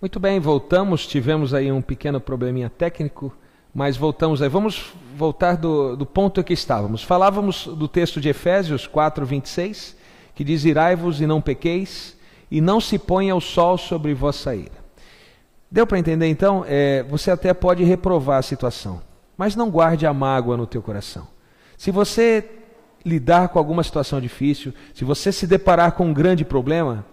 Muito bem, voltamos, tivemos aí um pequeno probleminha técnico, mas voltamos aí. Vamos voltar do ponto em que estávamos. Falávamos do texto de Efésios 4:26, que diz: irai-vos e não pequeis, e não se ponha o sol sobre vossa ira. Deu para entender então? Você até pode reprovar a situação, mas não guarde a mágoa no teu coração. Se você lidar com alguma situação difícil, se você se deparar com um grande problema,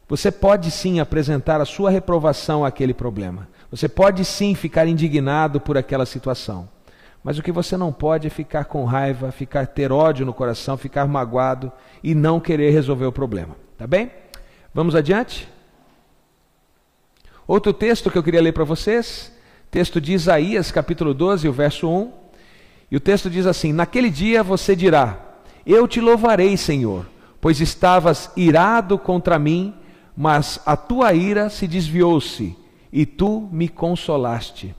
você pode sim apresentar a sua reprovação àquele problema. Você pode sim ficar indignado por aquela situação. Mas o que você não pode é ficar com raiva, ter ódio no coração, ficar magoado e não querer resolver o problema. Tá bem? Vamos adiante? Outro texto que eu queria ler para vocês, texto de Isaías, capítulo 12, o verso 1. E o texto diz assim: naquele dia você dirá: eu te louvarei, Senhor, pois estavas irado contra mim, mas a tua ira se desviou-se, e tu me consolaste.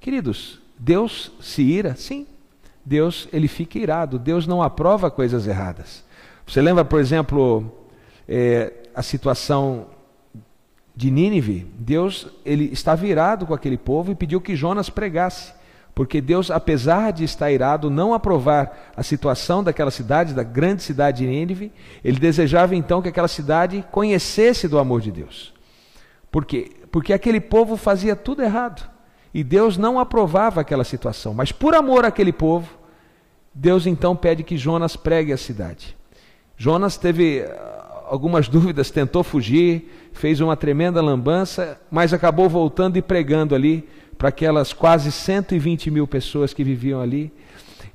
Queridos, Deus se ira? Sim. Deus, ele fica irado. Deus não aprova coisas erradas. Você lembra, por exemplo, a situação de Nínive? Deus, ele estava irado com aquele povo e pediu que Jonas pregasse. Porque Deus, apesar de estar irado, não aprovar a situação daquela cidade, da grande cidade de Nínive, ele desejava então que aquela cidade conhecesse do amor de Deus. Por quê? Porque aquele povo fazia tudo errado. E Deus não aprovava aquela situação. Mas por amor àquele povo, Deus então pede que Jonas pregue a cidade. Jonas teve algumas dúvidas, tentou fugir, fez uma tremenda lambança, mas acabou voltando e pregando ali para aquelas quase 120 mil pessoas que viviam ali.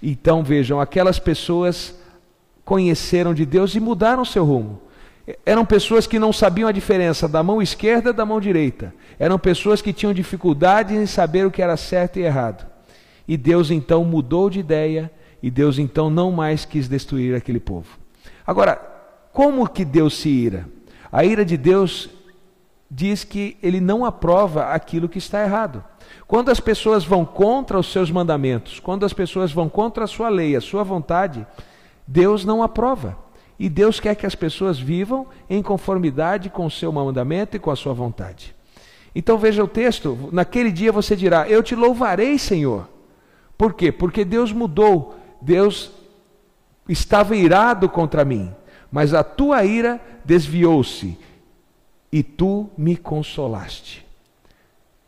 Então vejam, aquelas pessoas conheceram de Deus e mudaram seu rumo. Eram pessoas que não sabiam a diferença da mão esquerda da mão direita. Eram pessoas que tinham dificuldade em saber o que era certo e errado. E Deus então mudou de ideia, e Deus então não mais quis destruir aquele povo. Agora, como que Deus se ira? A ira de Deus diz que ele não aprova aquilo que está errado. Quando as pessoas vão contra os seus mandamentos, quando as pessoas vão contra a sua lei, a sua vontade, Deus não aprova. E Deus quer que as pessoas vivam em conformidade com o seu mandamento e com a sua vontade. Então veja o texto: naquele dia você dirá: eu te louvarei, Senhor. Por quê? Porque Deus mudou. Deus estava irado contra mim, mas a tua ira desviou-se e tu me consolaste.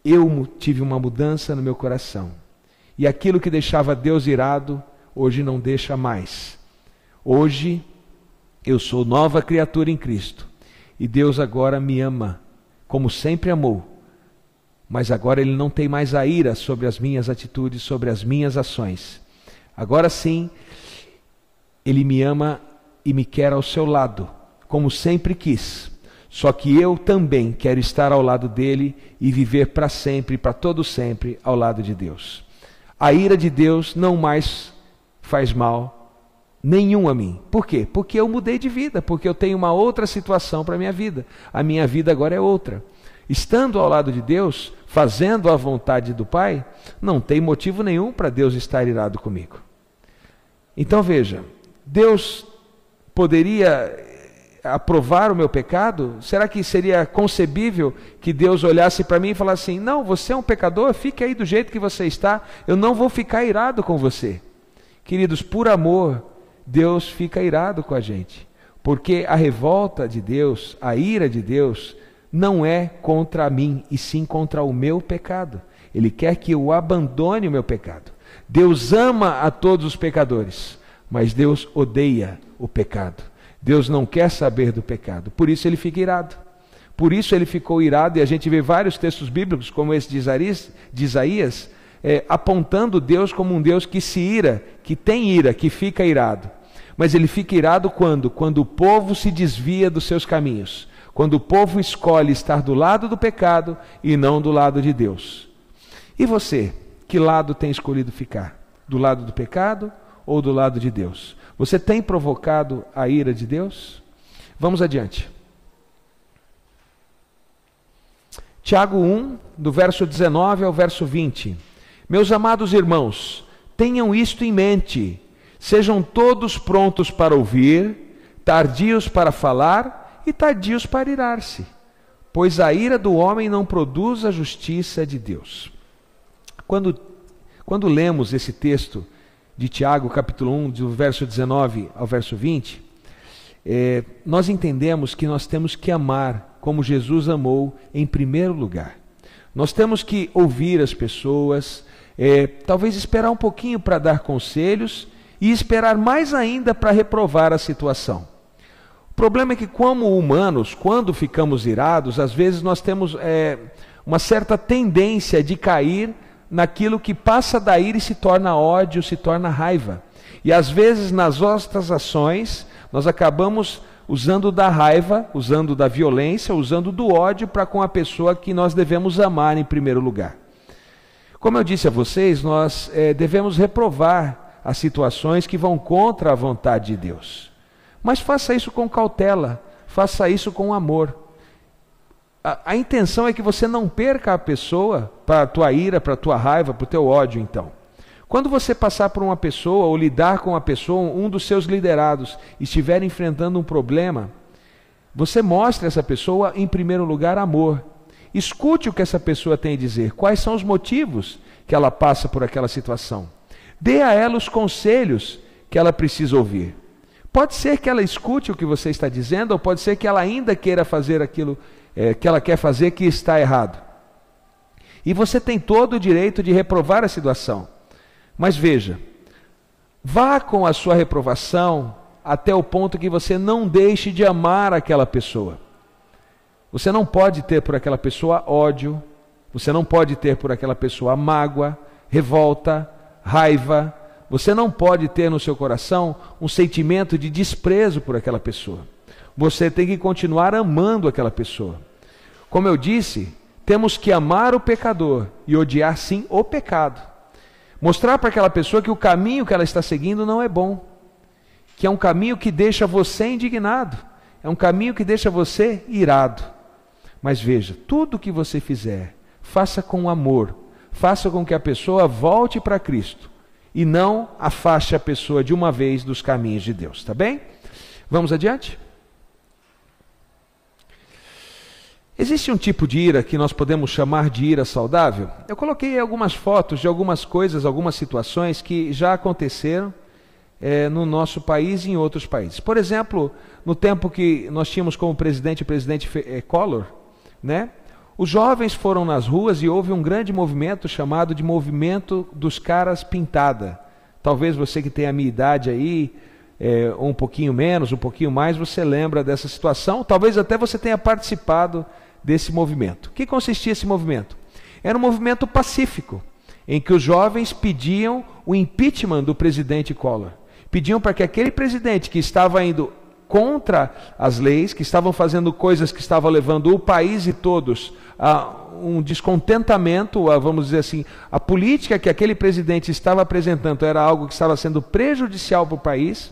Eu tive uma mudança no meu coração. E aquilo que deixava Deus irado, hoje não deixa mais. Hoje eu sou nova criatura em Cristo. E Deus agora me ama, como sempre amou. Mas agora Ele não tem mais a ira sobre as minhas atitudes, sobre as minhas ações. Agora sim, Ele me ama e me quer ao seu lado, como sempre quis. Só que eu também quero estar ao lado dele e viver para sempre, para todo sempre, ao lado de Deus. A ira de Deus não mais faz mal nenhum a mim. Por quê? Porque eu mudei de vida, porque eu tenho uma outra situação para a minha vida. A minha vida agora é outra. Estando ao lado de Deus, fazendo a vontade do Pai, não tem motivo nenhum para Deus estar irado comigo. Então veja, Deus poderia aprovar o meu pecado? Será que seria concebível que Deus olhasse para mim e falasse assim: não, você é um pecador, fique aí do jeito que você está, eu não vou ficar irado com você. Queridos, por amor, Deus fica irado com a gente, porque a revolta de Deus, a ira de Deus, não é contra mim, e sim contra o meu pecado. Ele quer que eu abandone o meu pecado. Deus ama a todos os pecadores, mas Deus odeia o pecado. Deus não quer saber do pecado, por isso ele fica irado. Por isso ele ficou irado, e a gente vê vários textos bíblicos, como esse de Isaías, apontando Deus como um Deus que se ira, que tem ira, que fica irado. Mas ele fica irado quando? Quando o povo se desvia dos seus caminhos, quando o povo escolhe estar do lado do pecado e não do lado de Deus. E você, que lado tem escolhido ficar? Do lado do pecado ou do lado de Deus? Você tem provocado a ira de Deus? Vamos adiante. Tiago 1, do verso 19 ao verso 20. Meus amados irmãos, tenham isto em mente. Sejam todos prontos para ouvir, tardios para falar e tardios para irar-se. Pois a ira do homem não produz a justiça de Deus. Quando lemos esse texto de Tiago, capítulo 1, do verso 19 ao verso 20, nós entendemos que nós temos que amar como Jesus amou em primeiro lugar. Nós temos que ouvir as pessoas, talvez esperar um pouquinho para dar conselhos e esperar mais ainda para reprovar a situação. O problema é que, como humanos, quando ficamos irados, às vezes nós temos uma certa tendência de cair naquilo que passa da ira e se torna ódio, se torna raiva. E às vezes nas nossas ações nós acabamos usando da raiva, usando da violência, usando do ódio para com a pessoa que nós devemos amar em primeiro lugar. Como eu disse a vocês, nós devemos reprovar as situações que vão contra a vontade de Deus. Mas faça isso com cautela, faça isso com amor. A intenção é que você não perca a pessoa para a tua ira, para a tua raiva, para o teu ódio, então. Quando você passar por uma pessoa ou lidar com uma pessoa, um dos seus liderados estiver enfrentando um problema, você mostre a essa pessoa, em primeiro lugar, amor. Escute o que essa pessoa tem a dizer, quais são os motivos que ela passa por aquela situação. Dê a ela os conselhos que ela precisa ouvir. Pode ser que ela escute o que você está dizendo, ou pode ser que ela ainda queira fazer aquilo que ela quer fazer que está errado. E você tem todo o direito de reprovar a situação. Mas veja, vá com a sua reprovação até o ponto que você não deixe de amar aquela pessoa. Você não pode ter por aquela pessoa ódio, você não pode ter por aquela pessoa mágoa, revolta, raiva. Você não pode ter no seu coração um sentimento de desprezo por aquela pessoa. Você tem que continuar amando aquela pessoa. Como eu disse, temos que amar o pecador e odiar sim o pecado. Mostrar para aquela pessoa que o caminho que ela está seguindo não é bom, que é um caminho que deixa você indignado, é um caminho que deixa você irado. Mas veja, tudo que você fizer, faça com amor, faça com que a pessoa volte para Cristo e não afaste a pessoa de uma vez dos caminhos de Deus, tá bem? Vamos adiante? Existe um tipo de ira que nós podemos chamar de ira saudável? Eu coloquei algumas fotos de algumas coisas, algumas situações que já aconteceram no nosso país e em outros países. Por exemplo, no tempo que nós tínhamos como presidente o presidente Collor, né? Os jovens foram nas ruas e houve um grande movimento chamado de movimento dos caras pintada. Talvez você que tem a minha idade aí, um pouquinho menos, um pouquinho mais, você lembra dessa situação. Talvez até você tenha participado desse movimento. O que consistia esse movimento? Era um movimento pacífico, em que os jovens pediam o impeachment do presidente Collor. Pediam para que aquele presidente que estava indo contra as leis, que estavam fazendo coisas que estavam levando o país e todos a um descontentamento, vamos dizer assim, a política que aquele presidente estava apresentando era algo que estava sendo prejudicial para o país.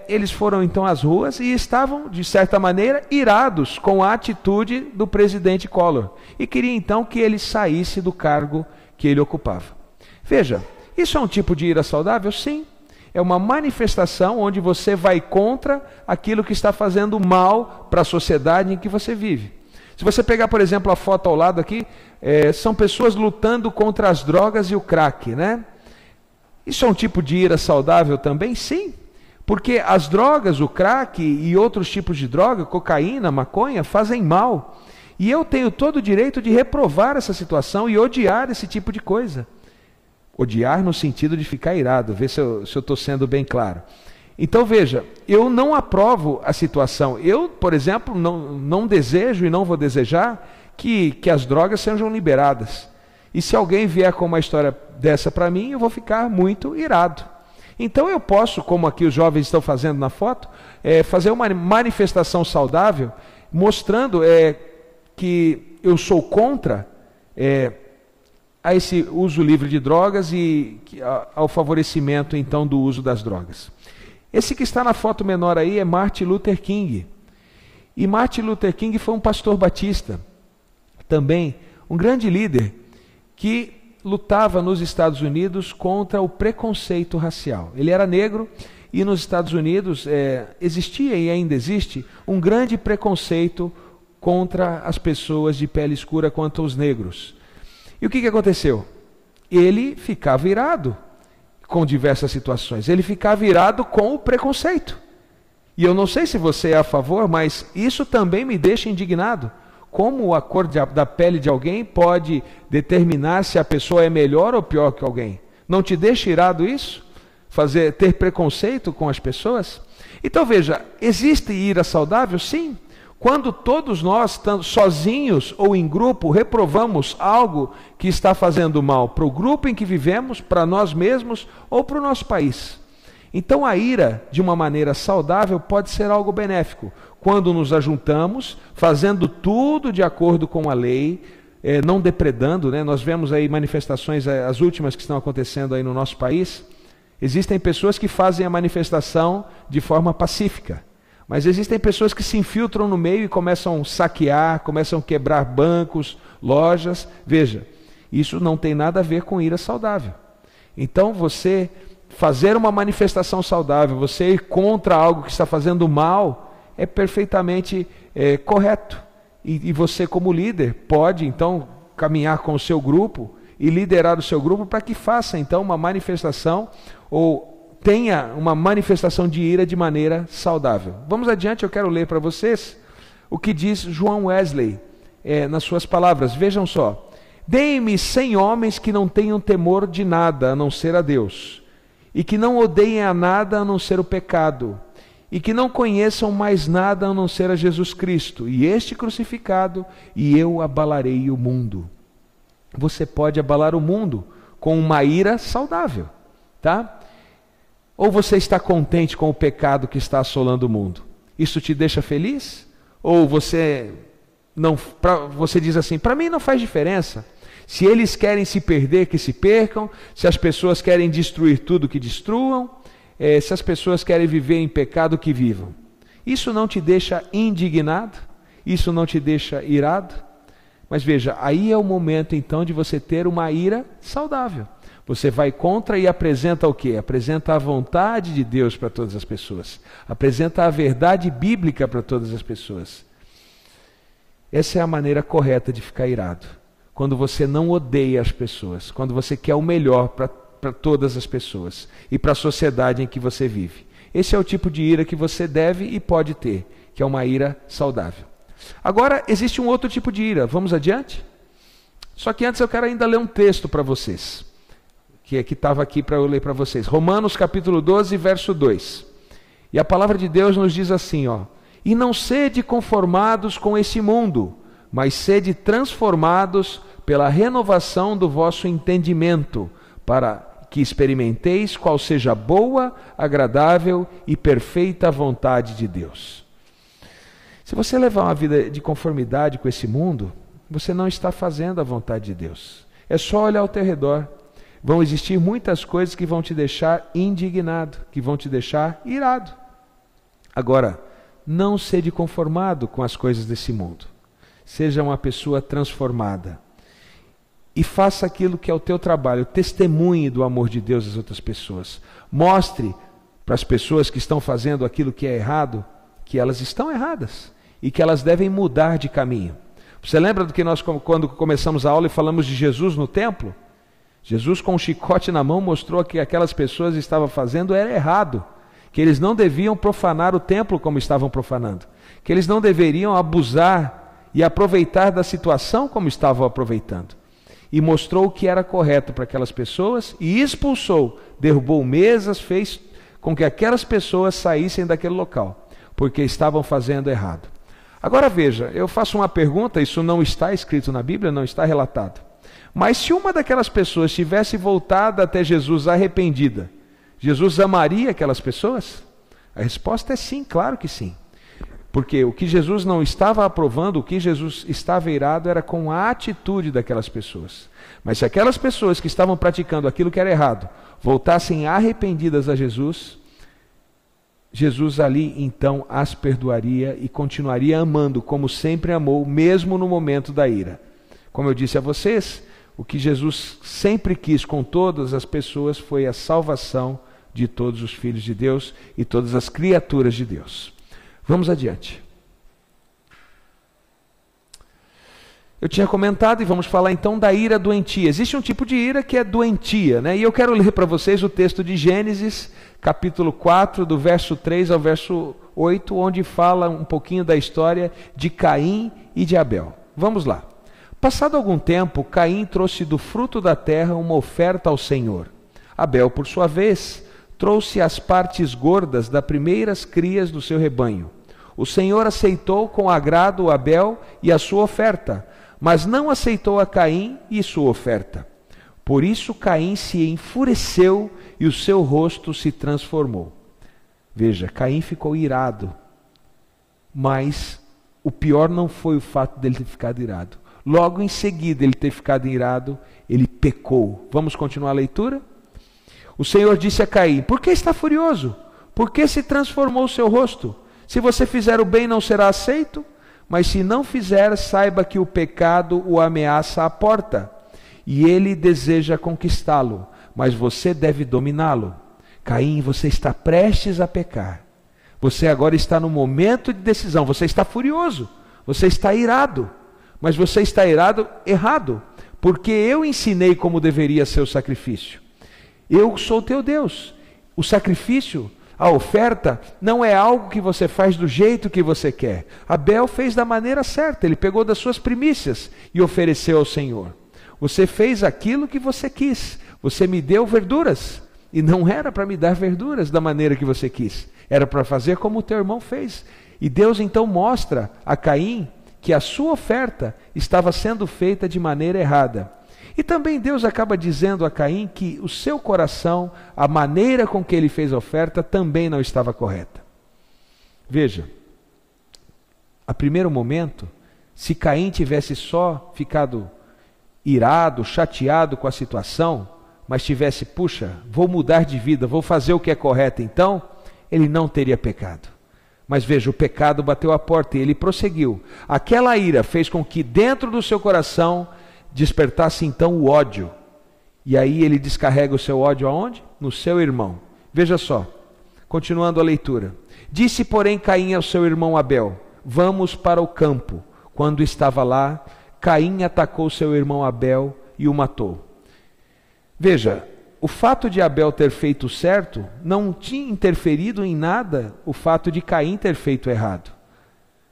Eles foram então às ruas e estavam, de certa maneira, irados com a atitude do presidente Collor e queriam então que ele saísse do cargo que ele ocupava. Veja, isso é um tipo de ira saudável? Sim. É uma manifestação onde você vai contra aquilo que está fazendo mal para a sociedade em que você vive. Se você pegar, por exemplo, a foto ao lado aqui, são pessoas lutando contra as drogas e o crack, né? Isso é um tipo de ira saudável também? Sim. Porque as drogas, o crack e outros tipos de droga, cocaína, maconha, fazem mal. E eu tenho todo o direito de reprovar essa situação e odiar esse tipo de coisa. Odiar no sentido de ficar irado, ver se eu estou sendo bem claro. Então veja, eu não aprovo a situação. Eu, por exemplo, não desejo e não vou desejar que as drogas sejam liberadas. E se alguém vier com uma história dessa para mim, eu vou ficar muito irado. Então eu posso, como aqui os jovens estão fazendo na foto, fazer uma manifestação saudável, mostrando que eu sou contra a esse uso livre de drogas e ao favorecimento então do uso das drogas. Esse que está na foto menor aí é Martin Luther King. E Martin Luther King foi um pastor batista, também um grande líder que lutava nos Estados Unidos contra o preconceito racial. Ele era negro e nos Estados Unidos existia e ainda existe um grande preconceito contra as pessoas de pele escura, quanto aos negros. E o que aconteceu? Ele ficava irado com diversas situações. Ele ficava irado com o preconceito. E eu não sei se você é a favor, mas isso também me deixa indignado. Como a cor da pele de alguém pode determinar se a pessoa é melhor ou pior que alguém? Não te deixa irado isso? Ter preconceito com as pessoas? Então veja, existe ira saudável? Sim. Quando todos nós, sozinhos ou em grupo, reprovamos algo que está fazendo mal para o grupo em que vivemos, para nós mesmos ou para o nosso país. Então a ira, de uma maneira saudável, pode ser algo benéfico. Quando nos ajuntamos, fazendo tudo de acordo com a lei, não depredando, né? Nós vemos aí manifestações, as últimas que estão acontecendo aí no nosso país. Existem pessoas que fazem a manifestação de forma pacífica. Mas existem pessoas que se infiltram no meio e começam a saquear, começam a quebrar bancos, lojas. Veja, isso não tem nada a ver com ira saudável. Então você fazer uma manifestação saudável, você ir contra algo que está fazendo mal, é perfeitamente correto. E você como líder pode então caminhar com o seu grupo e liderar o seu grupo para que faça então uma manifestação ou tenha uma manifestação de ira de maneira saudável. Vamos adiante, eu quero ler para vocês o que diz João Wesley nas suas palavras. Vejam só: deem-me 100 homens que não tenham temor de nada a não ser a Deus, e que não odeiem a nada a não ser o pecado, e que não conheçam mais nada a não ser a Jesus Cristo, e este crucificado, e eu abalarei o mundo. Você pode abalar o mundo com uma ira saudável, tá? Ou você está contente com o pecado que está assolando o mundo? Isso te deixa feliz? Ou você diz assim, para mim não faz diferença. Se eles querem se perder, que se percam. Se as pessoas querem destruir tudo, que destruam. Se as pessoas querem viver em pecado, que vivam. Isso não te deixa indignado? Isso não te deixa irado? Mas veja, aí é o momento então de você ter uma ira saudável. Você vai contra e apresenta o quê? Apresenta a vontade de Deus para todas as pessoas. Apresenta a verdade bíblica para todas as pessoas. Essa é a maneira correta de ficar irado. Quando você não odeia as pessoas. Quando você quer o melhor para todas as pessoas. E para a sociedade em que você vive. Esse é o tipo de ira que você deve e pode ter. Que é uma ira saudável. Agora, existe um outro tipo de ira. Vamos adiante? Só que antes eu quero ainda ler um texto para vocês. Que estava aqui para eu ler para vocês. Romanos capítulo 12, verso 2. E a palavra de Deus nos diz assim, ó: e não sede conformados com esse mundo, mas sede transformados pela renovação do vosso entendimento, para que experimenteis qual seja a boa, agradável e perfeita vontade de Deus. Se você levar uma vida de conformidade com esse mundo, você não está fazendo a vontade de Deus. É só olhar ao teu redor. Vão existir muitas coisas que vão te deixar indignado, que vão te deixar irado. Agora, não sede conformado com as coisas desse mundo. Seja uma pessoa transformada. E faça aquilo que é o teu trabalho. Testemunhe do amor de Deus às outras pessoas. Mostre para as pessoas que estão fazendo aquilo que é errado, que elas estão erradas e que elas devem mudar de caminho. Você lembra do que nós, quando começamos a aula e falamos de Jesus no templo? Jesus, com um chicote na mão, mostrou que aquelas pessoas estavam fazendo era errado, que eles não deviam profanar o templo como estavam profanando, que eles não deveriam abusar e aproveitar da situação como estavam aproveitando. E mostrou o que era correto para aquelas pessoas e expulsou, derrubou mesas, fez com que aquelas pessoas saíssem daquele local, porque estavam fazendo errado. Agora veja, eu faço uma pergunta, isso não está escrito na Bíblia, não está relatado. Mas se uma daquelas pessoas tivesse voltado até Jesus arrependida, Jesus amaria aquelas pessoas? A resposta é sim, claro que sim. Porque o que Jesus não estava aprovando, o que Jesus estava irado era com a atitude daquelas pessoas. Mas se aquelas pessoas que estavam praticando aquilo que era errado, voltassem arrependidas a Jesus, Jesus ali então as perdoaria e continuaria amando como sempre amou, mesmo no momento da ira. Como eu disse a vocês, o que Jesus sempre quis com todas as pessoas foi a salvação de todos os filhos de Deus e todas as criaturas de Deus. Vamos adiante. Eu tinha comentado e vamos falar então da ira doentia. Existe um tipo de ira que é doentia, né? E eu quero ler para vocês o texto de Gênesis, capítulo 4, do verso 3 ao verso 8, onde fala um pouquinho da história de Caim e de Abel. Vamos lá. Passado algum tempo, Caim trouxe do fruto da terra uma oferta ao Senhor. Abel, por sua vez, trouxe as partes gordas das primeiras crias do seu rebanho. O Senhor aceitou com agrado Abel e a sua oferta, mas não aceitou a Caim e sua oferta. Por isso Caim se enfureceu e o seu rosto se transformou. Veja, Caim ficou irado, mas o pior não foi o fato dele ter ficado irado. Logo em seguida ele ter ficado irado, ele pecou. Vamos continuar a leitura? O Senhor disse a Caim: por que está furioso? Por que se transformou o seu rosto? Se você fizer o bem, não será aceito? Mas se não fizer, saiba que o pecado o ameaça à porta, e ele deseja conquistá-lo, mas você deve dominá-lo. Caim, você está prestes a pecar. Você agora está no momento de decisão. Você está furioso, você está irado, mas você está irado errado, porque eu ensinei como deveria ser o sacrifício. Eu sou teu Deus. O sacrifício, a oferta, não é algo que você faz do jeito que você quer. Abel fez da maneira certa, ele pegou das suas primícias e ofereceu ao Senhor. Você fez aquilo que você quis, você me deu verduras, e não era para me dar verduras da maneira que você quis, era para fazer como o teu irmão fez. E Deus então mostra a Caim que a sua oferta estava sendo feita de maneira errada. E também Deus acaba dizendo a Caim que o seu coração, a maneira com que ele fez a oferta, também não estava correta. Veja, a primeiro momento, se Caim tivesse só ficado irado, chateado com a situação, mas tivesse, puxa, vou mudar de vida, vou fazer o que é correto então, ele não teria pecado. Mas veja, o pecado bateu a porta e ele prosseguiu. Aquela ira fez com que dentro do seu coração despertasse então o ódio. E aí ele descarrega o seu ódio aonde? No seu irmão. Veja só, continuando a leitura. Disse, porém, Caim ao seu irmão Abel: vamos para o campo. Quando estava lá, Caim atacou seu irmão Abel e o matou. Veja, o fato de Abel ter feito certo não tinha interferido em nada o fato de Caim ter feito errado.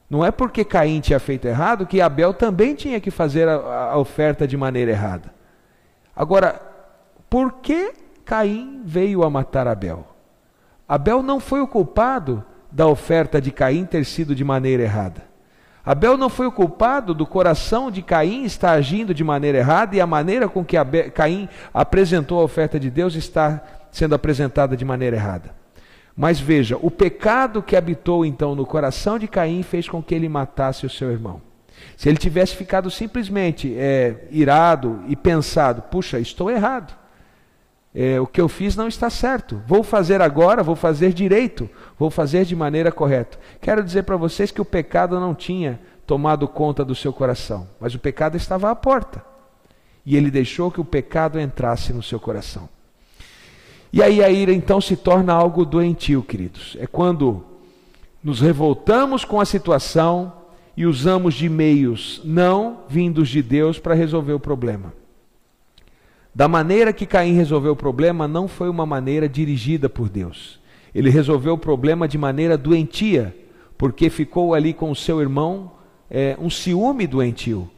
Não é porque Caim tinha feito errado que Abel também tinha que fazer a oferta de maneira errada. Agora, por que Caim veio a matar Abel? Abel não foi o culpado da oferta de Caim ter sido de maneira errada. Abel não foi o culpado do coração de Caim estar agindo de maneira errada e a maneira com que Caim apresentou a oferta de Deus está sendo apresentada de maneira errada. Mas veja, o pecado que habitou então no coração de Caim fez com que ele matasse o seu irmão. Se ele tivesse ficado simplesmente irado e pensado, puxa, estou errado, o que eu fiz não está certo, vou fazer agora, vou fazer direito, vou fazer de maneira correta. Quero dizer para vocês que o pecado não tinha tomado conta do seu coração, mas o pecado estava à porta, e ele deixou que o pecado entrasse no seu coração. E aí a ira então se torna algo doentio, queridos. É quando nos revoltamos com a situação e usamos de meios não vindos de Deus para resolver o problema. Da maneira que Caim resolveu o problema, não foi uma maneira dirigida por Deus. Ele resolveu o problema de maneira doentia, porque ficou ali com o seu irmão, um ciúme doentio.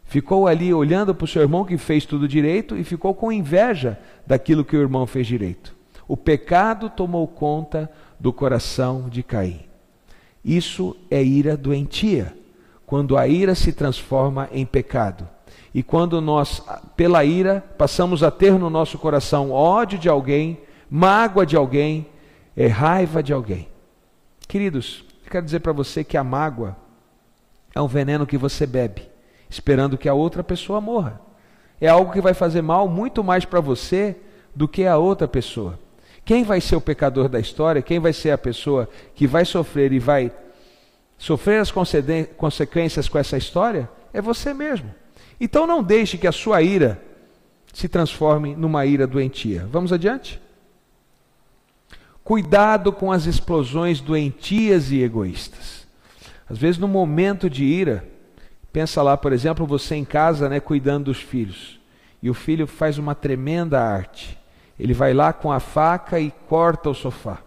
Ficou ali olhando para o seu irmão que fez tudo direito e ficou com inveja daquilo que o irmão fez direito. O pecado tomou conta do coração de Caim. Isso é ira doentia, quando a ira se transforma em pecado. E quando nós, pela ira, passamos a ter no nosso coração ódio de alguém, mágoa de alguém, raiva de alguém. Queridos, eu quero dizer para você que a mágoa é um veneno que você bebe, esperando que a outra pessoa morra. É algo que vai fazer mal muito mais para você do que a outra pessoa. Quem vai ser o pecador da história, quem vai ser a pessoa que vai sofrer e vai sofrer as consequências com essa história, é você mesmo. Então não deixe que a sua ira se transforme numa ira doentia. Vamos adiante? Cuidado com as explosões doentias e egoístas. Às vezes no momento de ira, pensa lá, por exemplo, você em casa, né, cuidando dos filhos, e o filho faz uma tremenda arte. Ele vai lá com a faca e corta o sofá.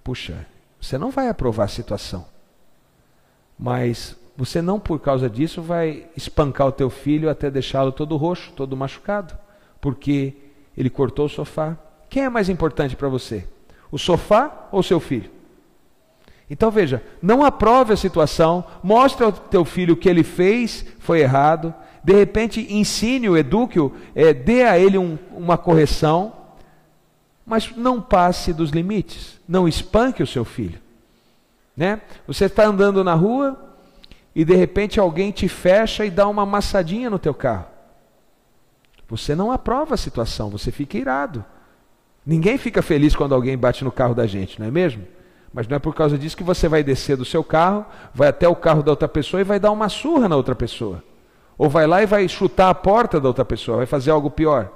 Puxa, você não vai aprovar a situação, mas você não, por causa disso, vai espancar o teu filho até deixá-lo todo roxo, todo machucado, porque ele cortou o sofá. Quem é mais importante para você? O sofá ou seu filho? Então veja, não aprove a situação, mostre ao teu filho o que ele fez, foi errado, de repente ensine-o, eduque-o, dê a ele uma correção, mas não passe dos limites, não espanque o seu filho. Né? Você está andando na rua e de repente alguém te fecha e dá uma amassadinha no teu carro. Você não aprova a situação, você fica irado. Ninguém fica feliz quando alguém bate no carro da gente, não é mesmo? Mas não é por causa disso que você vai descer do seu carro, vai até o carro da outra pessoa e vai dar uma surra na outra pessoa. Ou vai lá e vai chutar a porta da outra pessoa, vai fazer algo pior.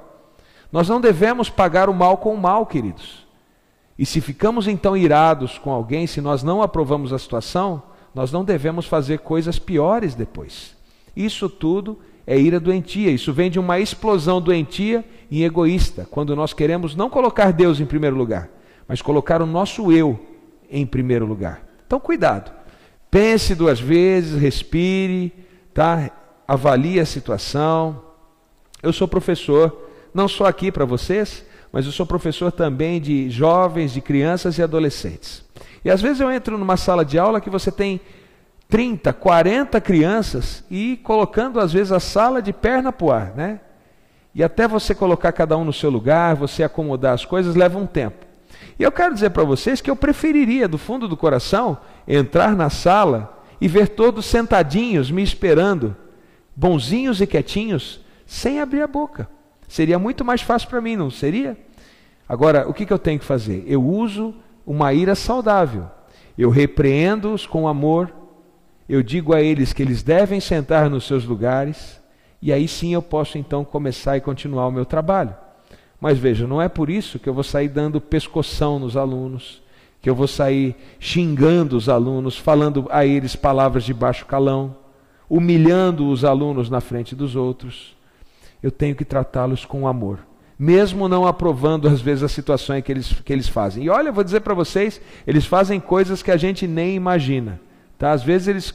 Nós não devemos pagar o mal com o mal, queridos. E se ficamos então irados com alguém, se nós não aprovamos a situação, nós não devemos fazer coisas piores depois. Isso tudo é ira doentia, isso vem de uma explosão doentia e egoísta, quando nós queremos não colocar Deus em primeiro lugar, mas colocar o nosso eu em primeiro lugar. Então cuidado, pense 2 vezes, respire, tá? Avalie a situação. Eu sou professor, não só aqui para vocês, mas eu sou professor também de jovens, de crianças e adolescentes. E às vezes eu entro numa sala de aula que você tem 30, 40 crianças e colocando às vezes a sala de perna para o ar, né? E até você colocar cada um no seu lugar, você acomodar as coisas, leva um tempo. E eu quero dizer para vocês que eu preferiria, do fundo do coração, entrar na sala e ver todos sentadinhos, me esperando, bonzinhos e quietinhos, sem abrir a boca. Seria muito mais fácil para mim, não seria? Agora, o que eu tenho que fazer? Eu uso uma ira saudável. Eu repreendo-os com amor, eu digo a eles que eles devem sentar nos seus lugares, e aí sim eu posso então começar e continuar o meu trabalho. Mas veja, não é por isso que eu vou sair dando pescoção nos alunos, que eu vou sair xingando os alunos, falando a eles palavras de baixo calão, humilhando os alunos na frente dos outros. Eu tenho que tratá-los com amor, mesmo não aprovando às vezes as situações que eles fazem. E olha, eu vou dizer para vocês, eles fazem coisas que a gente nem imagina. Tá? Às vezes eles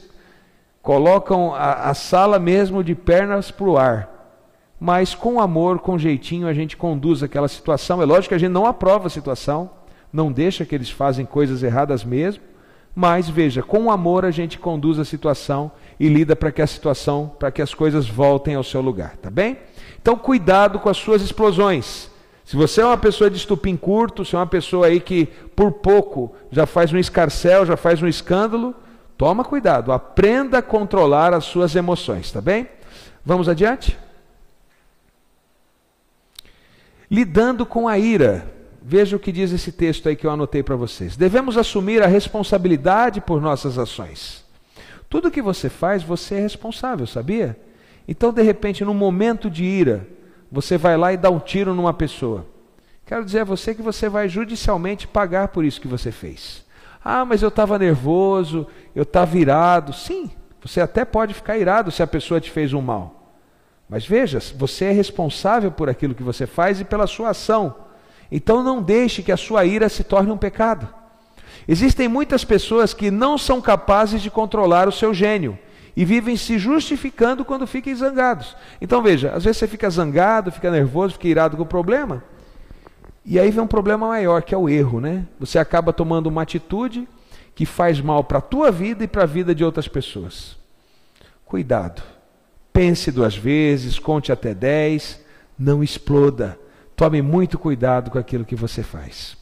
colocam a sala mesmo de pernas para o ar, mas com amor, com jeitinho a gente conduz aquela situação. É lógico que a gente não aprova a situação, não deixa que eles fazem coisas erradas mesmo, mas veja, com amor a gente conduz a situação e lida para que a situação, para que as coisas voltem ao seu lugar, tá bem? Então cuidado com as suas explosões. Se você é uma pessoa de estupim curto, se é uma pessoa aí que por pouco já faz um escarcéu, já faz um escândalo, toma cuidado, aprenda a controlar as suas emoções, tá bem? Vamos adiante? Lidando com a ira. Veja o que diz esse texto aí que eu anotei para vocês. Devemos assumir a responsabilidade por nossas ações. Tudo que você faz, você é responsável, sabia? Então, de repente, num momento de ira, você vai lá e dá um tiro numa pessoa. Quero dizer a você que você vai judicialmente pagar por isso que você fez. Ah, mas eu estava nervoso, eu estava irado. Sim, você até pode ficar irado se a pessoa te fez um mal. Mas veja, você é responsável por aquilo que você faz e pela sua ação. Então não deixe que a sua ira se torne um pecado. Existem muitas pessoas que não são capazes de controlar o seu gênio e vivem se justificando quando fiquem zangados. Então veja, às vezes você fica zangado, fica nervoso, fica irado com o problema, e aí vem um problema maior, que é o erro, né? Você acaba tomando uma atitude que faz mal para a tua vida e para a vida de outras pessoas. Cuidado. Pense 2 vezes, conte até 10, não exploda. Tome muito cuidado com aquilo que você faz.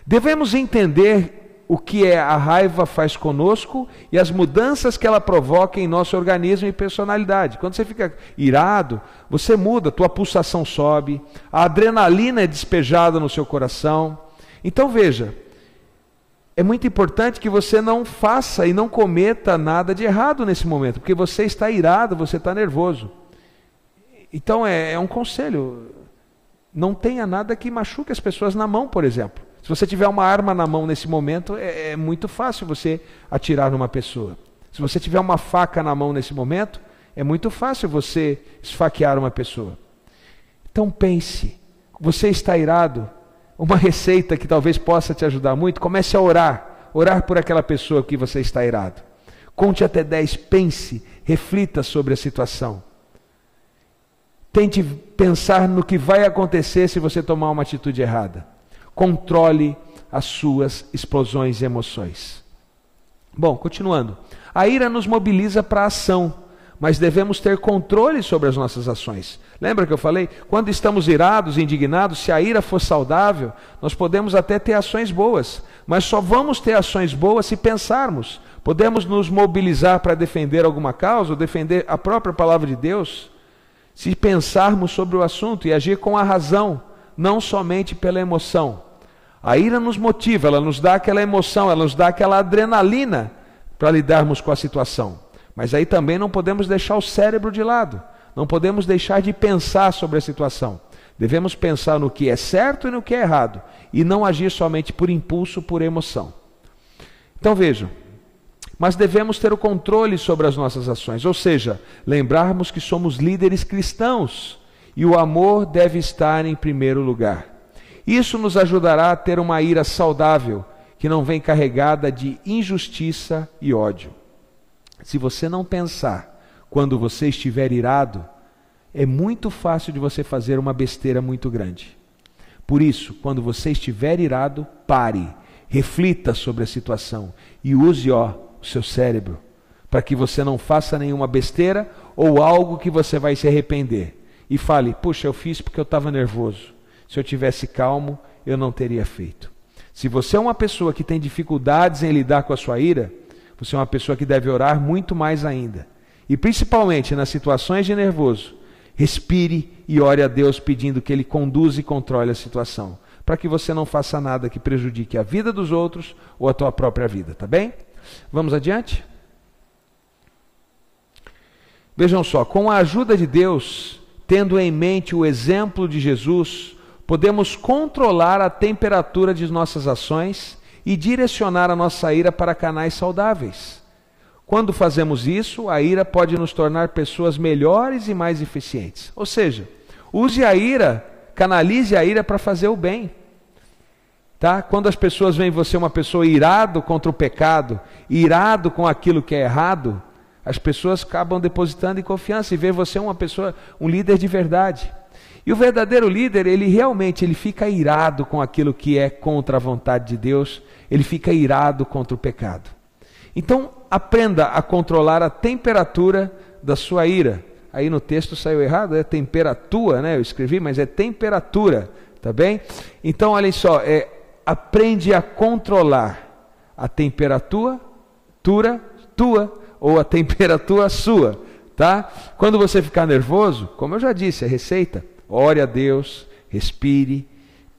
Devemos entender o que a raiva faz conosco e as mudanças que ela provoca em nosso organismo e personalidade. Quando você fica irado, você muda, tua pulsação sobe, a adrenalina é despejada no seu coração. Então veja, é muito importante que você não faça e não cometa nada de errado nesse momento, porque você está irado, você está nervoso. Então é um conselho, não tenha nada que machuque as pessoas na mão, por exemplo. Se você tiver uma arma na mão nesse momento, é muito fácil você atirar numa pessoa. Se você tiver uma faca na mão nesse momento, é muito fácil você esfaquear uma pessoa. Então pense, você está irado? Uma receita que talvez possa te ajudar muito, comece a orar por aquela pessoa que você está irado. Conte até 10, pense, reflita sobre a situação. Tente pensar no que vai acontecer se você tomar uma atitude errada. Controle as suas explosões e emoções. Bom, continuando. A ira nos mobiliza para a ação, mas devemos ter controle sobre as nossas ações. Lembra que eu falei? Quando estamos irados e indignados, se a ira for saudável, nós podemos até ter ações boas, mas só vamos ter ações boas se pensarmos. Podemos nos mobilizar para defender alguma causa, ou defender a própria palavra de Deus, se pensarmos sobre o assunto e agir com a razão, não somente pela emoção. A ira nos motiva, ela nos dá aquela emoção, ela nos dá aquela adrenalina para lidarmos com a situação. Mas aí também não podemos deixar o cérebro de lado, não podemos deixar de pensar sobre a situação. Devemos pensar no que é certo e no que é errado, e não agir somente por impulso, por emoção. Então vejam, mas devemos ter o controle sobre as nossas ações, ou seja, lembrarmos que somos líderes cristãos, e o amor deve estar em primeiro lugar. Isso nos ajudará a ter uma ira saudável, que não vem carregada de injustiça e ódio. Se você não pensar quando você estiver irado, é muito fácil de você fazer uma besteira muito grande. Por isso, quando você estiver irado, pare, reflita sobre a situação e use o seu cérebro, para que você não faça nenhuma besteira ou algo que você vai se arrepender. E fale, puxa, eu fiz porque eu estava nervoso. Se eu tivesse calmo, eu não teria feito. Se você é uma pessoa que tem dificuldades em lidar com a sua ira, você é uma pessoa que deve orar muito mais ainda. E principalmente nas situações de nervoso, respire e ore a Deus pedindo que Ele conduza e controle a situação, para que você não faça nada que prejudique a vida dos outros ou a tua própria vida, tá bem? Vamos adiante? Vejam só, com a ajuda de Deus, tendo em mente o exemplo de Jesus, podemos controlar a temperatura de nossas ações e direcionar a nossa ira para canais saudáveis. Quando fazemos isso, a ira pode nos tornar pessoas melhores e mais eficientes. Ou seja, use a ira, canalize a ira para fazer o bem. Tá? Quando as pessoas veem você uma pessoa irado contra o pecado, irado com aquilo que é errado, as pessoas acabam depositando em confiança e veem você uma pessoa, um líder de verdade. E o verdadeiro líder, ele realmente fica irado com aquilo que é contra a vontade de Deus, ele fica irado contra o pecado. Então, aprenda a controlar a temperatura da sua ira. Aí no texto saiu errado, é temperatura, né? Eu escrevi, mas é temperatura, tá bem? Então, olhem só, aprende a controlar a temperatura tua ou a temperatura sua, tá? Quando você ficar nervoso, como eu já disse, a receita, ore a Deus, respire,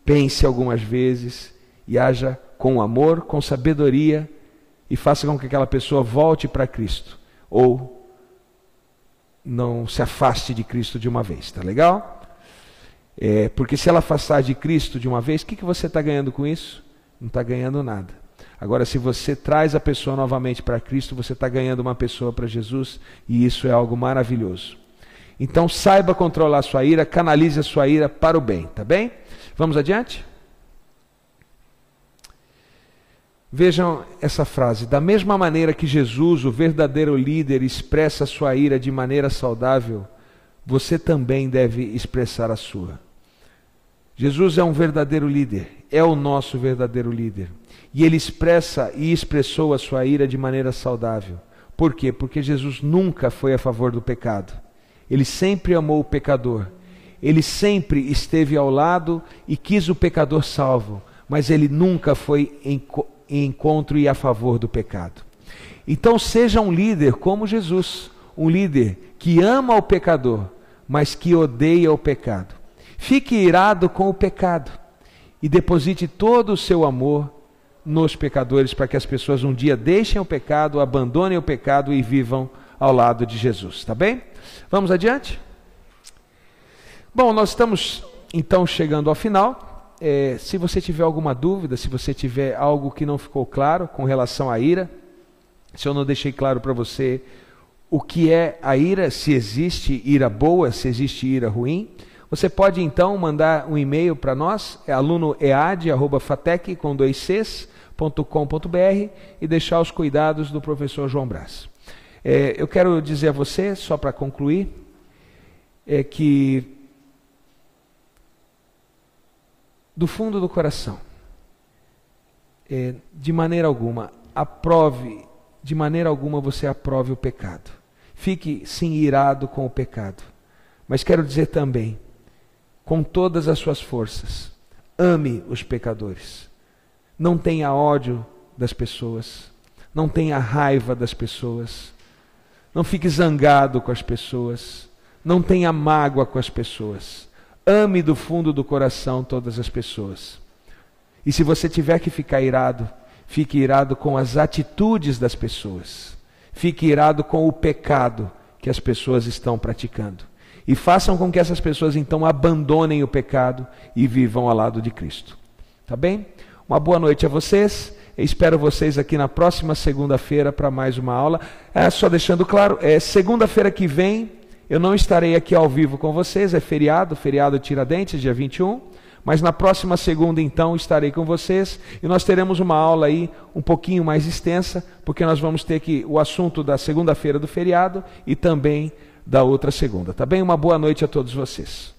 pense algumas vezes e haja com amor, com sabedoria e faça com que aquela pessoa volte para Cristo ou não se afaste de Cristo de uma vez, tá legal? Porque se ela afastar de Cristo de uma vez, o que você está ganhando com isso? Não está ganhando nada. Agora, se você traz a pessoa novamente para Cristo, você está ganhando uma pessoa para Jesus e isso é algo maravilhoso. Então saiba controlar a sua ira, canalize a sua ira para o bem, tá bem? Vamos adiante? Vejam essa frase, da mesma maneira que Jesus, o verdadeiro líder, expressa a sua ira de maneira saudável, você também deve expressar a sua. Jesus é um verdadeiro líder, é o nosso verdadeiro líder. E ele expressa e expressou a sua ira de maneira saudável. Por quê? Porque Jesus nunca foi a favor do pecado. Ele sempre amou o pecador. Ele sempre esteve ao lado e quis o pecador salvo. Mas ele nunca foi em encontro e a favor do pecado. Então seja um líder como Jesus, um líder que ama o pecador, mas que odeia o pecado. Fique irado com o pecado e deposite todo o seu amor nos pecadores, para que as pessoas um dia deixem o pecado, abandonem o pecado e vivam ao lado de Jesus, tá bem? Vamos adiante? Bom, nós estamos então chegando ao final. Se você tiver alguma dúvida, se você tiver algo que não ficou claro com relação à ira, se eu não deixei claro para você o que é a ira, se existe ira boa, se existe ira ruim, você pode então mandar um e-mail para nós, alunoead@fatec.com.br e deixar os cuidados do professor João Braz. Eu quero dizer a você, só para concluir, que do fundo do coração, de maneira alguma você aprove o pecado. Fique sim irado com o pecado. Mas quero dizer também, com todas as suas forças, ame os pecadores. Não tenha ódio das pessoas. Não tenha raiva das pessoas. Não fique zangado com as pessoas. Não tenha mágoa com as pessoas. Ame do fundo do coração todas as pessoas. E se você tiver que ficar irado, fique irado com as atitudes das pessoas. Fique irado com o pecado que as pessoas estão praticando. E façam com que essas pessoas então abandonem o pecado e vivam ao lado de Cristo. Tá bem? Uma boa noite a vocês. Eu espero vocês aqui na próxima segunda-feira para mais uma aula. Só deixando claro, segunda-feira que vem eu não estarei aqui ao vivo com vocês, é feriado Tiradentes, dia 21. Mas na próxima segunda, então, estarei com vocês e nós teremos uma aula aí um pouquinho mais extensa, porque nós vamos ter o assunto da segunda-feira do feriado e também da outra segunda. Tá bem? Uma boa noite a todos vocês.